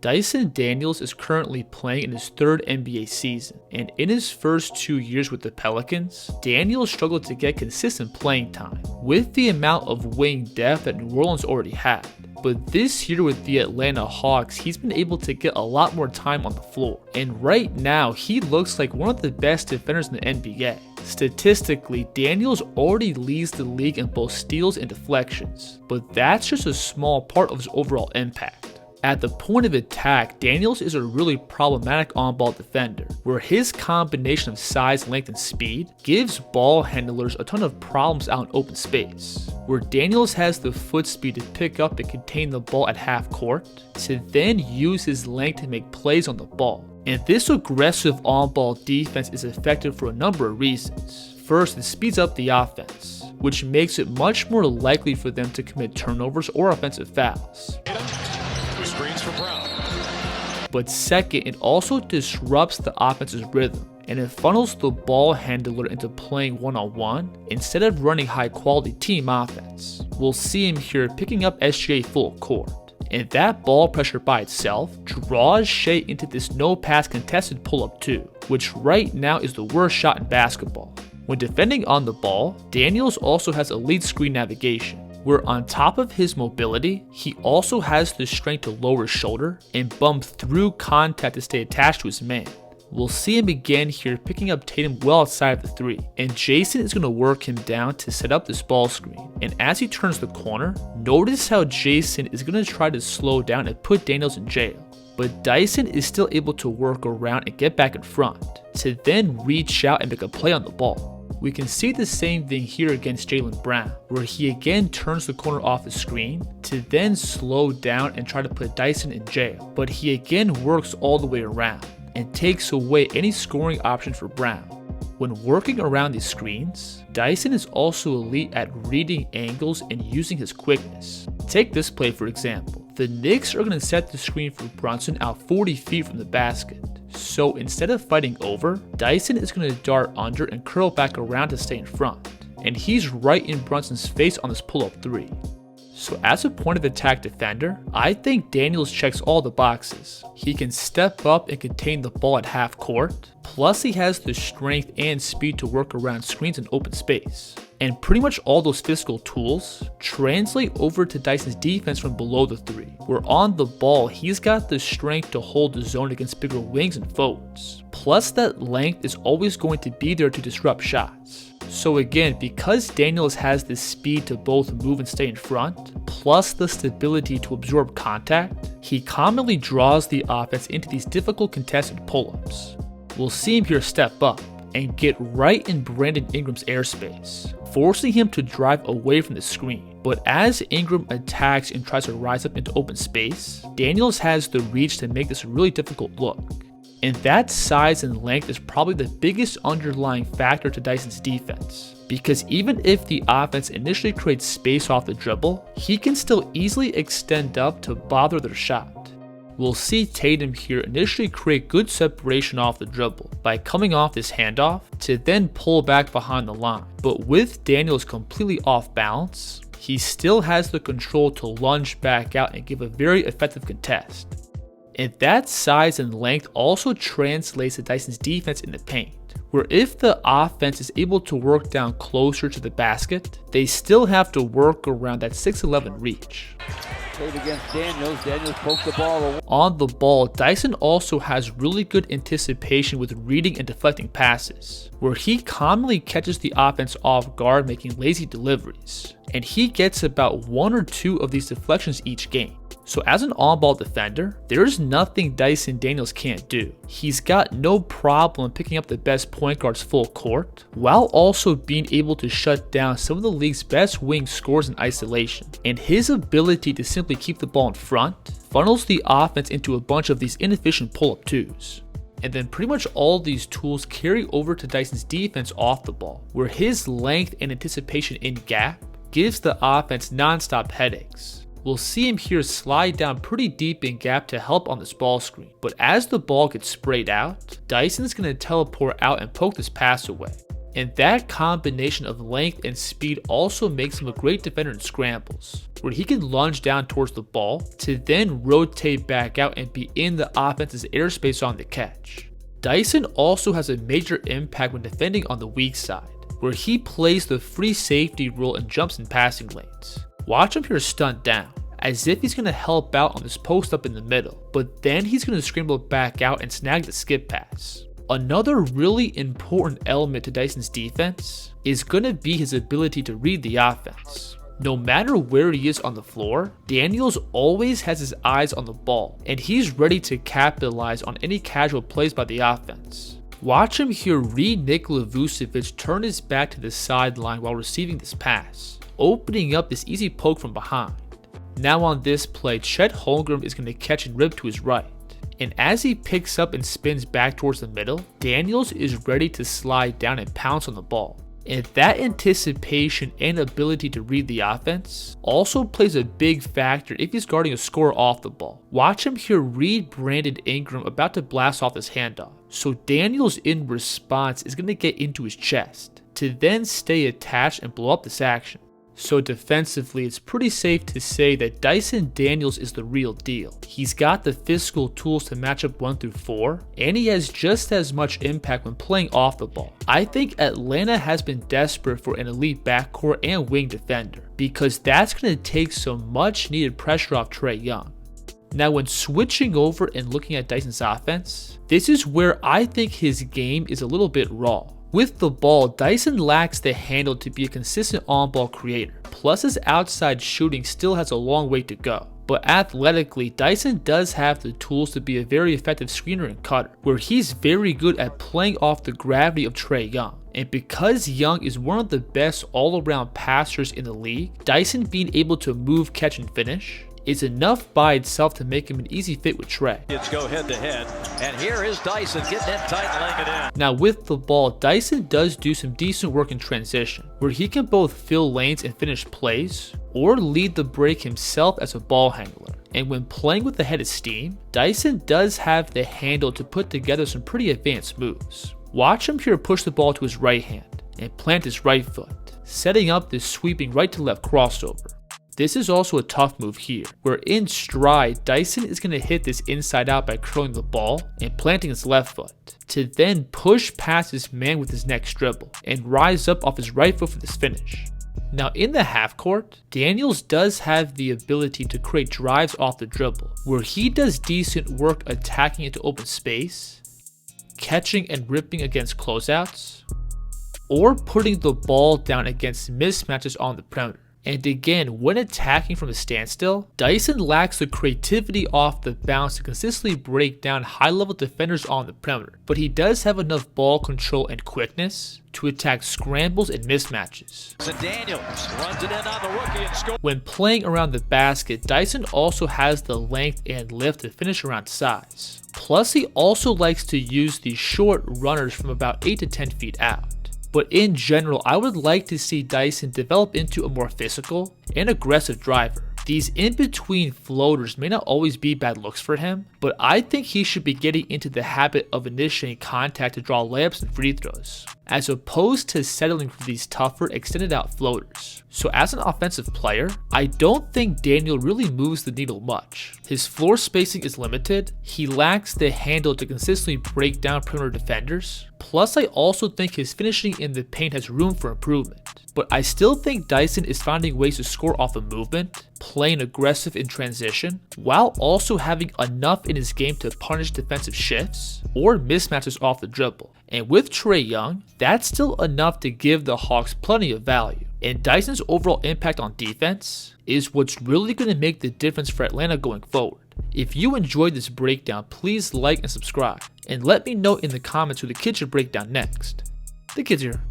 Dyson Daniels is currently playing in his third NBA season, and in his first 2 years with the Pelicans, Daniels struggled to get consistent playing time, with the amount of wing depth that New Orleans already had. But this year with the Atlanta Hawks, he's been able to get a lot more time on the floor, and right now he looks like one of the best defenders in the NBA. Statistically, Daniels already leads the league in both steals and deflections, but that's just a small part of his overall impact. At the point of attack, Daniels is a really problematic on-ball defender, where his combination of size, length, and speed gives ball handlers a ton of problems out in open space, where Daniels has the foot speed to pick up and contain the ball at half court, to then use his length to make plays on the ball. And this aggressive on-ball defense is effective for a number of reasons. First, it speeds up the offense, which makes it much more likely for them to commit turnovers or offensive fouls. But second, it also disrupts the offense's rhythm, and it funnels the ball handler into playing one-on-one instead of running high-quality team offense. We'll see him here picking up SGA full court, and that ball pressure by itself draws Shea into this no-pass contested pull-up 2, which right now is the worst shot in basketball. When defending on the ball, Daniels also has elite screen navigation, where on top of his mobility, he also has the strength to lower his shoulder and bump through contact to stay attached to his man. We'll see him again here picking up Tatum well outside of the 3, and Jason is going to work him down to set up this ball screen. And as he turns the corner, notice how Jason is going to try to slow down and put Daniels in jail. But Dyson is still able to work around and get back in front, to then reach out and make a play on the ball. We can see the same thing here against Jaylen Brown, where he again turns the corner off the screen to then slow down and try to put Dyson in jail, but he again works all the way around and takes away any scoring option for Brown. When working around these screens, Dyson is also elite at reading angles and using his quickness. Take this play for example. The Knicks are going to set the screen for Brunson out 40 feet from the basket. So instead of fighting over, Dyson is going to dart under and curl back around to stay in front. And he's right in Brunson's face on this pull-up 3. So as a point of attack defender, I think Daniels checks all the boxes. He can step up and contain the ball at half court, plus he has the strength and speed to work around screens in open space. And pretty much all those physical tools translate over to Dyson's defense from below the 3, where on the ball he's got the strength to hold the zone against bigger wings and forwards. Plus that length is always going to be there to disrupt shots. So again, because Daniels has the speed to both move and stay in front, plus the stability to absorb contact, he commonly draws the offense into these difficult contested pull-ups. We'll see him here step up and get right in Brandon Ingram's airspace, forcing him to drive away from the screen. But as Ingram attacks and tries to rise up into open space, Daniels has the reach to make this a really difficult look. And that size and length is probably the biggest underlying factor to Dyson's defense, because even if the offense initially creates space off the dribble, he can still easily extend up to bother their shot. We'll see Tatum here initially create good separation off the dribble by coming off this handoff to then pull back behind the line. But with Daniels completely off balance, he still has the control to lunge back out and give a very effective contest. And that size and length also translates to Dyson's defense in the paint, where if the offense is able to work down closer to the basket, they still have to work around that 6'11" reach. Played against Daniels. Daniels poked the ball away. On the ball, Dyson also has really good anticipation with reading and deflecting passes, where he commonly catches the offense off guard making lazy deliveries, and he gets about 1 or 2 of these deflections each game. So as an on-ball defender, there's nothing Dyson Daniels can't do. He's got no problem picking up the best point guards full court, while also being able to shut down some of the league's best wing scorers in isolation. And his ability to simply keep the ball in front funnels the offense into a bunch of these inefficient pull-up 2s. And then pretty much all these tools carry over to Dyson's defense off the ball, where his length and anticipation in gap gives the offense non-stop headaches. We'll see him here slide down pretty deep in gap to help on this ball screen. But as the ball gets sprayed out, Dyson's going to teleport out and poke this pass away. And that combination of length and speed also makes him a great defender in scrambles, where he can lunge down towards the ball to then rotate back out and be in the offense's airspace on the catch. Dyson also has a major impact when defending on the weak side, where he plays the free safety role and jumps in passing lanes. Watch him here stunt down, as if he's going to help out on this post up in the middle, but then he's going to scramble back out and snag the skip pass. Another really important element to Dyson's defense is going to be his ability to read the offense. No matter where he is on the floor, Daniels always has his eyes on the ball, and he's ready to capitalize on any casual plays by the offense. Watch him here read Nikola Vucevic turn his back to the sideline while receiving this pass, opening up this easy poke from behind. Now on this play, Chet Holmgren is going to catch and rip to his right, and as he picks up and spins back towards the middle, Daniels is ready to slide down and pounce on the ball. And that anticipation and ability to read the offense also plays a big factor if he's guarding a scorer off the ball. Watch him here read Brandon Ingram about to blast off his handoff, so Daniels in response is going to get into his chest to then stay attached and blow up this action. So defensively, it's pretty safe to say that Dyson Daniels is the real deal. He's got the physical tools to match up 1 through 4, and he has just as much impact when playing off the ball. I think Atlanta has been desperate for an elite backcourt and wing defender, because that's going to take some much needed pressure off Trae Young. Now when switching over and looking at Dyson's offense, this is where I think his game is a little bit raw. With the ball, Dyson lacks the handle to be a consistent on-ball creator, plus his outside shooting still has a long way to go. But athletically, Dyson does have the tools to be a very effective screener and cutter, where he's very good at playing off the gravity of Trae Young. And because Young is one of the best all-around passers in the league, Dyson being able to move, catch, and finish is enough by itself to make him an easy fit with Trae. Let's go head to head, and here is Dyson getting in tight and laying it in. Now with the ball, Dyson does do some decent work in transition, where he can both fill lanes and finish plays, or lead the break himself as a ball handler. And when playing with the head of steam, Dyson does have the handle to put together some pretty advanced moves. Watch him here push the ball to his right hand and plant his right foot, setting up this sweeping right to left crossover. This is also a tough move here, where in stride, Dyson is going to hit this inside out by curling the ball and planting his left foot, to then push past his man with his next dribble, and rise up off his right foot for this finish. Now in the half court, Daniels does have the ability to create drives off the dribble, where he does decent work attacking into open space, catching and ripping against closeouts, or putting the ball down against mismatches on the perimeter. And again, when attacking from a standstill, Dyson lacks the creativity off the bounce to consistently break down high-level defenders on the perimeter, but he does have enough ball control and quickness to attack scrambles and mismatches. Dyson Daniels runs it in on the rookie and scores. When playing around the basket, Dyson also has the length and lift to finish around size. Plus, he also likes to use these short runners from about 8 to 10 feet out. But in general, I would like to see Dyson develop into a more physical and aggressive driver. These in-between floaters may not always be bad looks for him, but I think he should be getting into the habit of initiating contact to draw layups and free throws, as opposed to settling for these tougher, extended out floaters. So as an offensive player, I don't think Daniel really moves the needle much. His floor spacing is limited, he lacks the handle to consistently break down perimeter defenders, plus I also think his finishing in the paint has room for improvement. But I still think Dyson is finding ways to score off of movement, playing aggressive in transition, while also having enough in his game to punish defensive shifts or mismatches off the dribble. And with Trae Young, that's still enough to give the Hawks plenty of value. And Dyson's overall impact on defense is what's really going to make the difference for Atlanta going forward. If you enjoyed this breakdown, please like and subscribe, and let me know in the comments who the kids should break down next. The kids here.